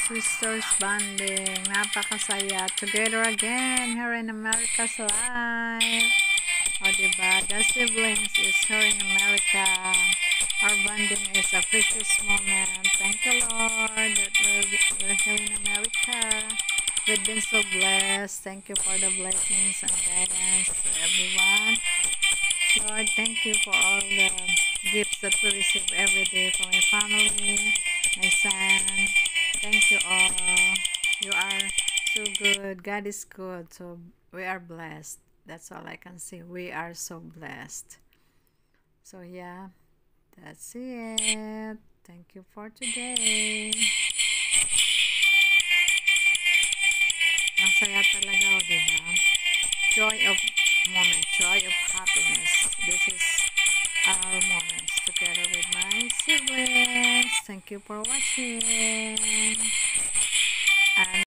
sisters bonding. Napakasaya. Together again here in America's life. O diba? The siblings is here in America. Our bonding is a precious moment. Thank you, Lord, that we're here in America. We've been so blessed. Thank you for the blessings and guidance to everyone. Lord, thank you for all the gifts that we receive every day from my family, my son. Thank you all. You are so good. God is good. So we are blessed. That's all I can say. We are so blessed. So yeah, that's it. Thank you for today. Ang saya talaga, o diba? Joy of moment, joy of happiness. This is our moments together with my siblings. Thank you for watching. And